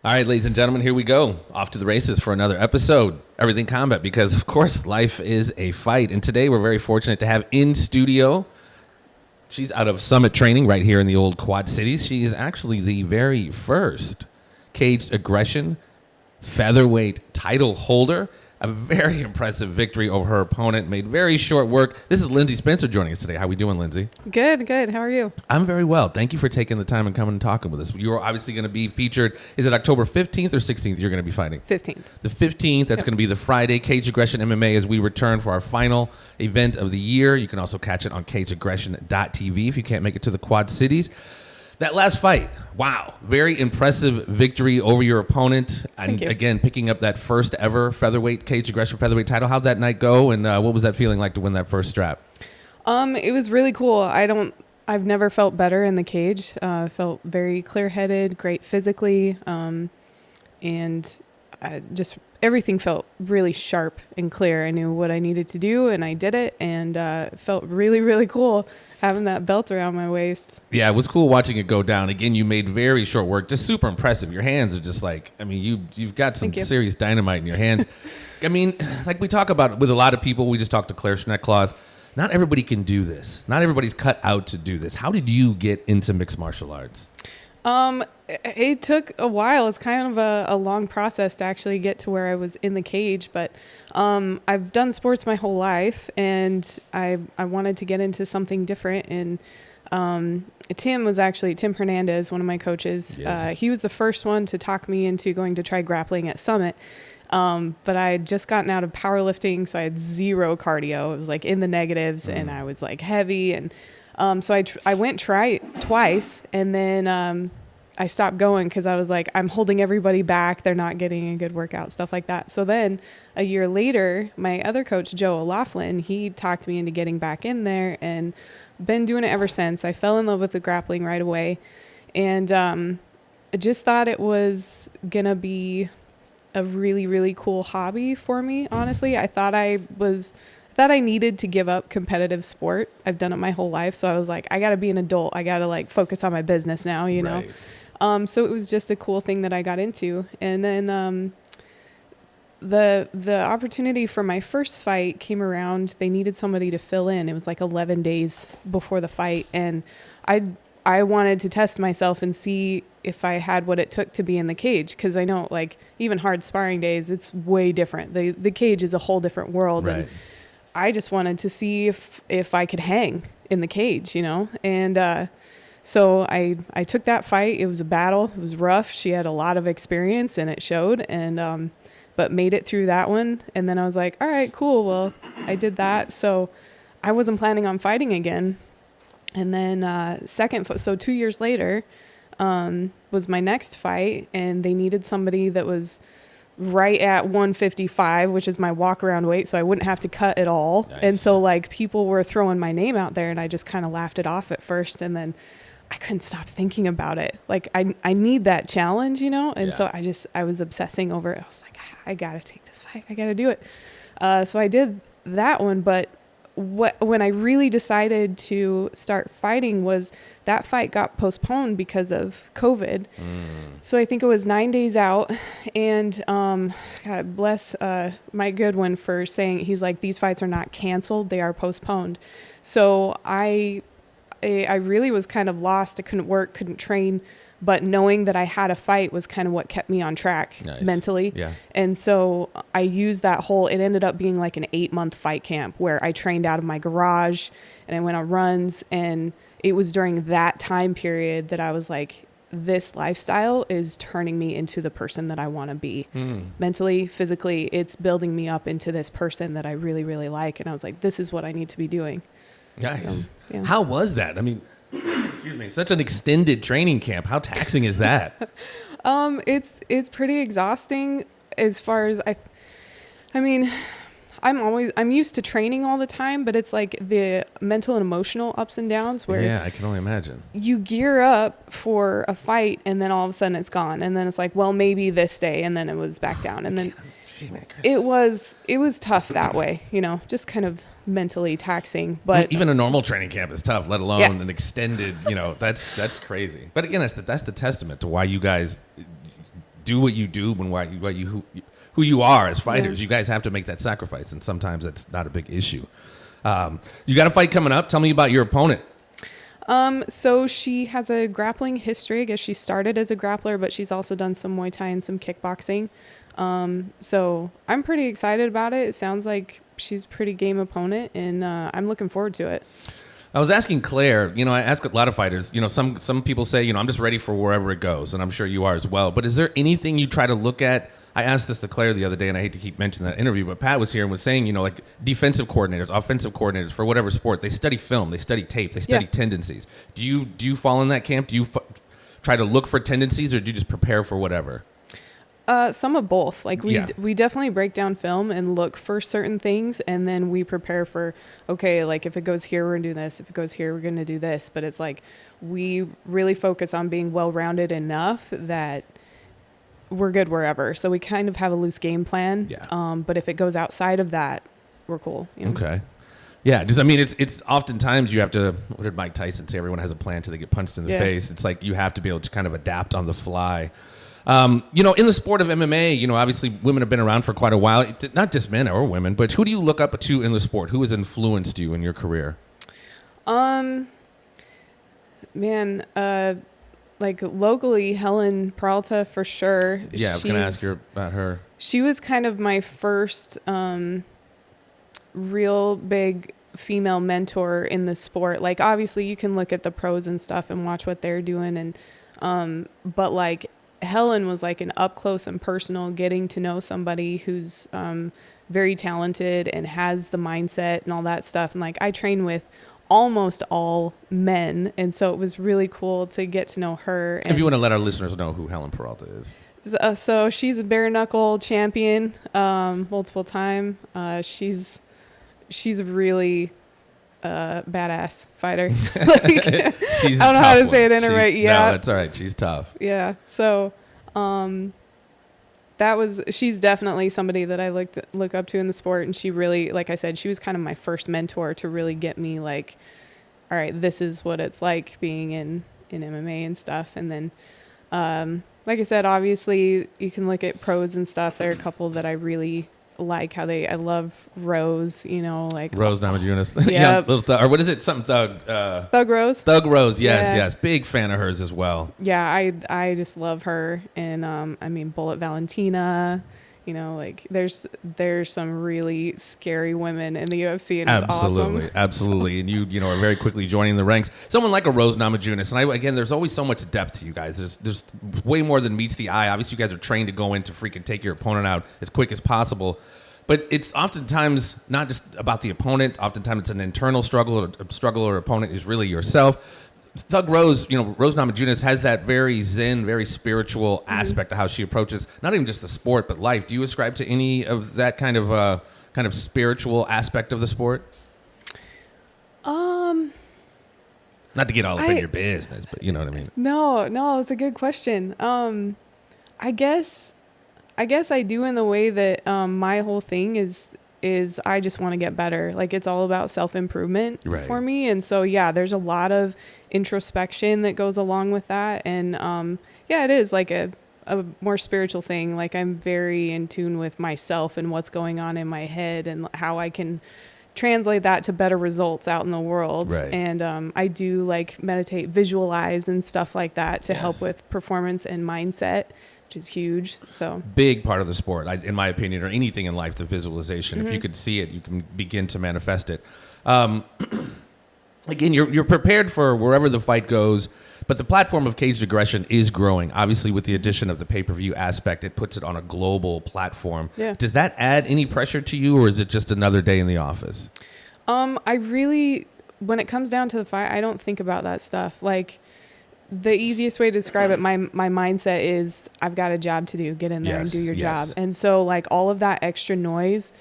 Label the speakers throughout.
Speaker 1: All right, ladies and gentlemen, here we go. Off to the races for another episode, Everything Combat, because, of course, life is a fight. And today we're very fortunate to have in studio, she's out of Summit Training right here in the old Quad Cities. She is actually the very first Caged Aggression Featherweight title holder. A very impressive victory over her opponent, made very short work. This is Lindsey Spencer joining us today. How are we doing, Lindsey?
Speaker 2: Good. How are you? I'm
Speaker 1: very well. Thank you for taking the time and coming and talking with us. You're obviously going to be featured. Is it October 15th or 16th you're going to be fighting?
Speaker 2: 15th.
Speaker 1: The 15th. That's going to be the Friday. Caged Aggression MMA as we return for our final event of the year. You can also catch it on cagedaggression.tv if you can't make it to the Quad Cities. That last fight, wow, very impressive victory over your opponent. And again, picking up that first ever featherweight, Caged Aggression featherweight title. How'd that night go, and what was that feeling like to win that first strap?
Speaker 2: It was really cool. I've never felt better in the cage. Felt very clear-headed, great physically, and just everything felt really sharp and clear. I knew what I needed to do, and I did it, and it felt really, really cool having that belt around my waist.
Speaker 1: Yeah, it was cool watching it go down. Again, you made very short work, just super impressive. Your hands are just like, I mean, you've got some serious dynamite in your hands. I mean, like we talk about with a lot of people, we just talk to Claire Schneckcloth. Not everybody can do this. Not everybody's cut out to do this. How did you get into mixed martial arts?
Speaker 2: It took a while. It's kind of a long process to actually get to where I was in the cage, but I've done sports my whole life, and I wanted to get into something different. And Tim Hernandez, one of my coaches,
Speaker 1: yes.
Speaker 2: He was the first one to talk me into going to try grappling at Summit. But I had just gotten out of powerlifting, so I had zero cardio. It was like in the negatives, and I was like heavy, and so I went try twice, and then I stopped going because I was like, I'm holding everybody back. They're not getting a good workout, stuff like that. So then a year later, my other coach, Joe O'Laughlin, he talked me into getting back in there, and been doing it ever since. I fell in love with the grappling right away, and I just thought it was going to be a really, really cool hobby for me, honestly. I thought I needed to give up competitive sport. I've done it my whole life. So I was like, I got to be an adult. I got to like focus on my business now, you know? So it was just a cool thing that I got into. And then the opportunity for my first fight came around. They needed somebody to fill in. It was like 11 days before the fight. And I wanted to test myself and see if I had what it took to be in the cage. Cause I know like even hard sparring days, it's way different. The cage is a whole different world.
Speaker 1: Right.
Speaker 2: And I just wanted to see if I could hang in the cage, you know? And so I took that fight. It was a battle. It was rough. She had a lot of experience, and it showed, and but made it through that one. And then I was like, all right, cool. Well, I did that. So I wasn't planning on fighting again. And then so 2 years later was my next fight, and they needed somebody that was right at 155, which is my walk around weight, so I wouldn't have to cut at all.
Speaker 1: Nice.
Speaker 2: And so like people were throwing my name out there, and I just kind of laughed it off at first, and then I couldn't stop thinking about it. Like I need that challenge, you know? And so I was obsessing over it. I was like, I gotta take this fight. I gotta do it. So I did that one, but when I really decided to start fighting was that fight got postponed because of COVID. So I think it was 9 days out, and God bless Mike Goodwin for saying, he's like, these fights are not canceled, they are postponed. So I really was kind of lost. I couldn't work, couldn't train, but knowing that I had a fight was kind of what kept me on track mentally. Yeah. And so I used that it ended up being like an 8-month fight camp where I trained out of my garage and I went on runs. And it was during that time period that I was like, this lifestyle is turning me into the person that I want to be. Mentally, physically, it's building me up into this person that I really, really like. And I was like, this is what I need to be doing.
Speaker 1: Nice. So, yeah. How was that? I mean, excuse me, such an extended training camp. How taxing is that?
Speaker 2: It's pretty exhausting as far as I mean, I'm used to training all the time, but it's like the mental and emotional ups and downs where
Speaker 1: I can only imagine.
Speaker 2: You gear up for a fight and then all of a sudden it's gone. And then it's like, well, maybe this day. And then it was back down. And then it was tough that way, you know, just kind of mentally taxing. But
Speaker 1: even a normal training camp is tough, let alone an extended, you know, that's crazy. But again, that's the testament to why you guys do what you do when who you are as fighters.
Speaker 2: Yeah.
Speaker 1: You guys have to make that sacrifice, and sometimes that's not a big issue. You got a fight coming up. Tell me about your opponent.
Speaker 2: So she has a grappling history. I guess she started as a grappler, but she's also done some Muay Thai and some kickboxing. So I'm pretty excited about it. It sounds like she's a pretty game opponent, and I'm looking forward to it.
Speaker 1: I was asking Claire, I ask a lot of fighters, some people say, I'm just ready for wherever it goes, and I'm sure you are as well. But is there anything you try to look at? I asked this to Claire the other day, and I hate to keep mentioning that interview, but Pat was here and was saying, like defensive coordinators, offensive coordinators for whatever sport, they study film, they study tape, they study tendencies. Do you fall in that camp? Do you try to look for tendencies, or do you just prepare for whatever?
Speaker 2: Some of both. Like we definitely break down film and look for certain things, and then we prepare for, okay, like if it goes here, we're gonna do this. If it goes here, we're gonna do this. But it's like we really focus on being well-rounded enough that we're good wherever. So we kind of have a loose game plan. Yeah. But if it goes outside of that, we're cool.
Speaker 1: Okay. Yeah, it's oftentimes you have to, what did Mike Tyson say? Everyone has a plan till they get punched in the face. It's like you have to be able to kind of adapt on the fly. In the sport of MMA, obviously women have been around for quite a while. Not just men or women, but who do you look up to in the sport? Who has influenced you in your career?
Speaker 2: Like locally, Helen Peralta for sure.
Speaker 1: Yeah, I was going to ask you about her.
Speaker 2: She was kind of my first real big female mentor in the sport. Like obviously you can look at the pros and stuff and watch what they're doing, and but like Helen was like an up close and personal getting to know somebody who's very talented and has the mindset and all that stuff. And like I train with almost all men, and so it was really cool to get to know her. And
Speaker 1: if you want to let our listeners know who Helen Peralta is.
Speaker 2: So she's a bare knuckle champion, multiple time. She's really badass fighter.
Speaker 1: She's
Speaker 2: I don't know how to say it in a right. Yeah,
Speaker 1: no, that's all right. She's tough.
Speaker 2: Yeah. So, she's definitely somebody that I look up to in the sport. And she really, like I said, she was kind of my first mentor to really get me like, all right, this is what it's like being in MMA and stuff. And then, like I said, obviously you can look at pros and stuff. There are a couple that I really like I love Rose, like
Speaker 1: Rose Namajunas.
Speaker 2: Yeah.
Speaker 1: Or what is it? Something
Speaker 2: Thug Rose.
Speaker 1: Thug Rose. Yes. Big fan of hers as well.
Speaker 2: Yeah. I just love her. And, Bullet Valentina, like there's some really scary women in the UFC, and it's awesome.
Speaker 1: Absolutely. And you are very quickly joining the ranks. Someone like a Rose Namajunas. And again, there's always so much depth to you guys. There's way more than meets the eye. Obviously, you guys are trained to go in to freaking take your opponent out as quick as possible. But it's oftentimes not just about the opponent. Oftentimes it's an internal struggle. A struggle or opponent is really yourself. Thug Rose, Rose Namajunas has that very zen, very spiritual aspect of how she approaches not even just the sport but life. Do you ascribe to any of that kind of spiritual aspect of the sport? Not to get all up in your business, but you know what I mean.
Speaker 2: No, it's a good question. I guess I do in the way that my whole thing is I just want to get better. Like it's all about self-improvement for me. And so, there's a lot of introspection that goes along with that. And, it is like a more spiritual thing. Like I'm very in tune with myself and what's going on in my head and how I can translate that to better results out in the world.
Speaker 1: Right.
Speaker 2: And, I do like meditate, visualize and stuff like that to help with performance and mindset, which is huge. So
Speaker 1: big part of the sport, in my opinion, or anything in life, the visualization. If you could see it, you can begin to manifest it. Again, you're prepared for wherever the fight goes, but the platform of Caged Aggression is growing. Obviously, with the addition of the pay-per-view aspect, it puts it on a global platform. Yeah. Does that add any pressure to you, or is it just another day in the office?
Speaker 2: I really, when it comes down to the fight, I don't think about that stuff. Like, the easiest way to describe it, my mindset is I've got a job to do. Get in there and do your job. And so, like, all of that extra noise,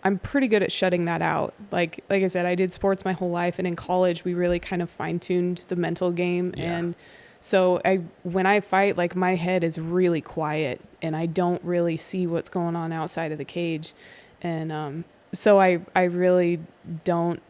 Speaker 2: I'm pretty good at shutting that out. Like I said, I did sports my whole life, and in college we really kind of fine-tuned the mental game. And so when I fight, like my head is really quiet and I don't really see what's going on outside of the cage. And so I really don't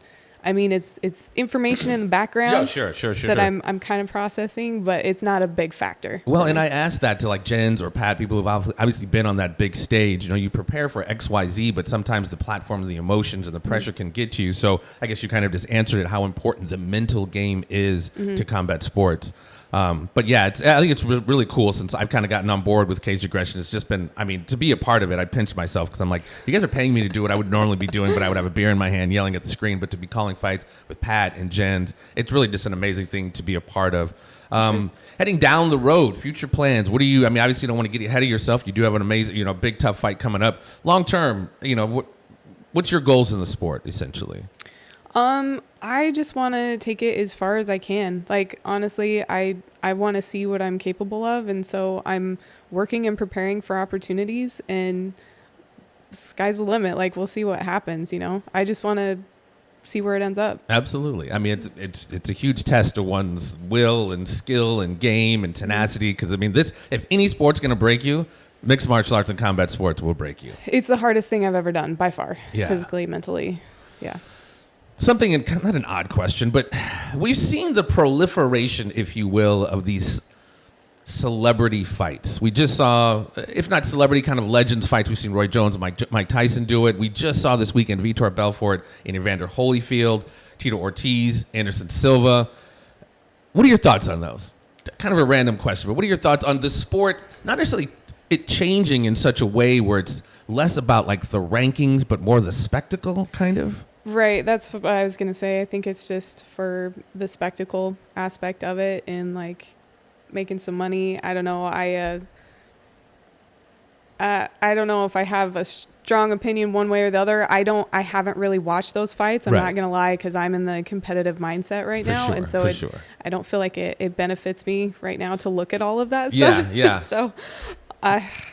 Speaker 2: I mean, it's information in the background.
Speaker 1: Sure.
Speaker 2: That I'm kind of processing, but it's not a big factor.
Speaker 1: Well, and I asked that to like Jens or Pat, people who've obviously been on that big stage. You know, you prepare for X, Y, Z, but sometimes the platform, the emotions, and the pressure can get to you. So I guess you kind of just answered it, how important the mental game is to combat sports. But yeah, I think it's really cool since I've kind of gotten on board with Caged Aggression. It's just been, I mean, to be a part of it, I pinch myself because I'm like, you guys are paying me to do what I would normally be doing, but I would have a beer in my hand yelling at the screen. But to be calling fights with Pat and Jens, it's really just an amazing thing to be a part of. Heading down the road, future plans. What do you, I mean, obviously you don't want to get ahead of yourself. You do have an amazing, big, tough fight coming up. Long term, what's your goals in the sport, essentially?
Speaker 2: I just want to take it as far as I can. Like, honestly, I want to see what I'm capable of. And so I'm working and preparing for opportunities, and sky's the limit. Like, we'll see what happens, I just want to see where it ends up.
Speaker 1: Absolutely. I mean, it's a huge test of one's will and skill and game and tenacity. Because, I mean, if any sport's going to break you, mixed martial arts and combat sports will break you.
Speaker 2: It's the hardest thing I've ever done by far.
Speaker 1: Yeah.
Speaker 2: Physically, mentally. Yeah.
Speaker 1: Something, not an odd question, but we've seen the proliferation, if you will, of these celebrity fights. We just saw, if not celebrity, kind of legends fights. We've seen Roy Jones and Mike Tyson do it. We just saw this weekend Vitor Belfort and Evander Holyfield, Tito Ortiz, Anderson Silva. What are your thoughts on those? Kind of a random question, but what are your thoughts on the sport, not necessarily it changing in such a way where it's less about like the rankings, but more the spectacle, kind of?
Speaker 2: Right. That's what I was going to say. I think it's just for the spectacle aspect of it and like making some money. I don't know. I don't know if I have a strong opinion one way or the other. I haven't really watched those fights. I'm not going to lie, because I'm in the competitive mindset right now.
Speaker 1: Sure,
Speaker 2: and so I don't feel like it benefits me right now to look at all of that stuff.
Speaker 1: Yeah.
Speaker 2: So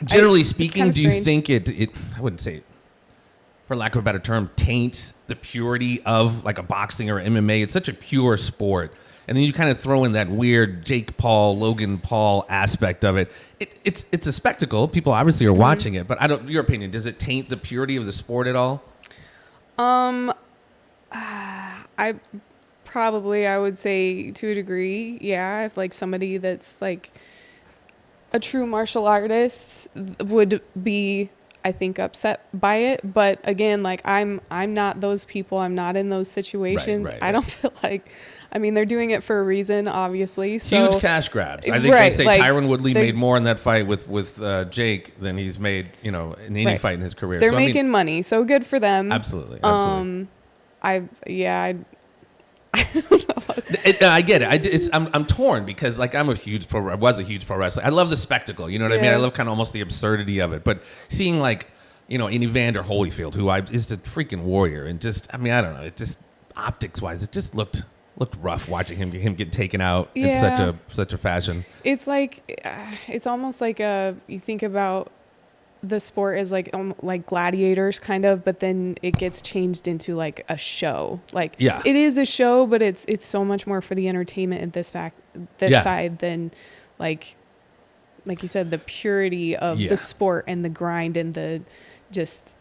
Speaker 1: generally speaking, do you
Speaker 2: strange.
Speaker 1: think it, I wouldn't say, for lack of a better term, taints the purity of like a boxing or MMA? It's such a pure sport. And then you kind of throw in that weird Jake Paul, Logan Paul aspect of it. It's a spectacle. People obviously are watching it, but your opinion, does it taint the purity of the sport at all?
Speaker 2: I would say to a degree, yeah. If like somebody that's like a true martial artist would be, I think, upset by it. But again, like I'm not those people. I'm not in those situations.
Speaker 1: Right.
Speaker 2: I don't feel like, I mean, they're doing it for a reason, obviously. So,
Speaker 1: huge cash grabs. I think they say like, Tyron Woodley made more in that fight with Jake than he's made, in any fight in his career.
Speaker 2: They're making money, so good for them.
Speaker 1: Absolutely.
Speaker 2: I don't know.
Speaker 1: I get it. I'm torn because like I was a huge pro wrestler. I love the spectacle. You know what I mean? I love kind of almost the absurdity of it. But seeing like, an Evander Holyfield, who is a freaking warrior, and just, I mean, I don't know. It just optics wise, it just looked rough watching him get taken out in such a fashion. It's like
Speaker 2: it's almost like you think about the sport as like gladiators kind of, but then it gets changed into like a show. Like it is a show, but it's so much more for the entertainment at this side than like you said, the purity of the sport and the grind and the just.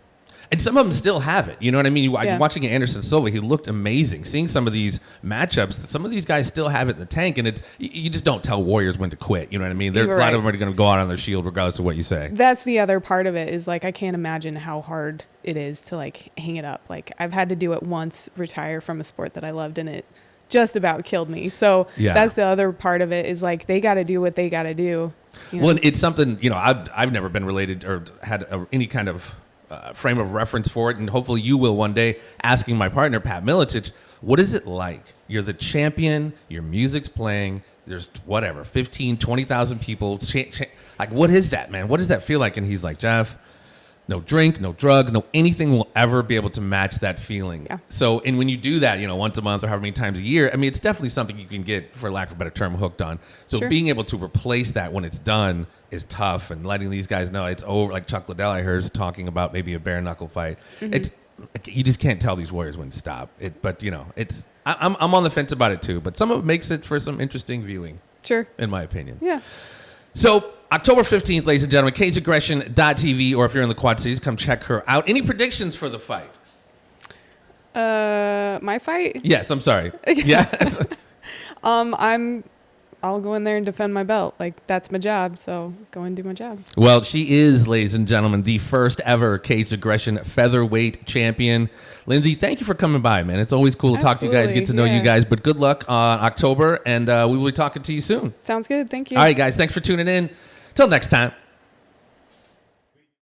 Speaker 1: And some of them still have it. You know what I mean? Watching Anderson Silva, he looked amazing. Seeing some of these matchups, some of these guys still have it in the tank, and you just don't tell warriors when to quit. You know what I mean? There's a lot of them are going to go out on their shield regardless of what you say.
Speaker 2: That's the other part of it is like I can't imagine how hard it is to like hang it up. Like I've had to do it once, retire from a sport that I loved, and it just about killed me. So that's the other part of it is like they got to do what they got to do.
Speaker 1: Well, it's something, I've never been related or had any kind of frame of reference for it, and hopefully you will one day, asking my partner, Pat Miletich, what is it like? You're the champion, your music's playing, there's 15, 20,000 people. Like, what is that, man? What does that feel like? And he's like, Jeff, no drink, no drugs, no anything will ever be able to match that feeling. Yeah. So, and when you do that, once a month or however many times a year, I mean, it's definitely something you can get, for lack of a better term, hooked on. So being able to replace that when it's done is tough, and letting these guys know it's over. Like Chuck Liddell, I heard, is talking about maybe a bare knuckle fight. It's you just can't tell these warriors when to stop. But it's I'm on the fence about it too. But some of it makes it for some interesting viewing. Sure, in my opinion. Yeah. So October 15th, ladies and gentlemen, CagedAggression.tv, or if you're in the Quad Cities, come check her out. Any predictions for the fight?
Speaker 2: My fight?
Speaker 1: Yes, I'm sorry. Yes.
Speaker 2: I'll go in there and defend my belt. Like, that's my job. So go and do my job.
Speaker 1: Well, she is, ladies and gentlemen, the first ever Caged Aggression Featherweight champion. Lindsey, thank you for coming by, man. It's always cool to talk to you guys, get to know you guys. But good luck on October, and we will be talking to you soon.
Speaker 2: Sounds good. Thank you.
Speaker 1: All right, guys. Thanks for tuning in. Till next time.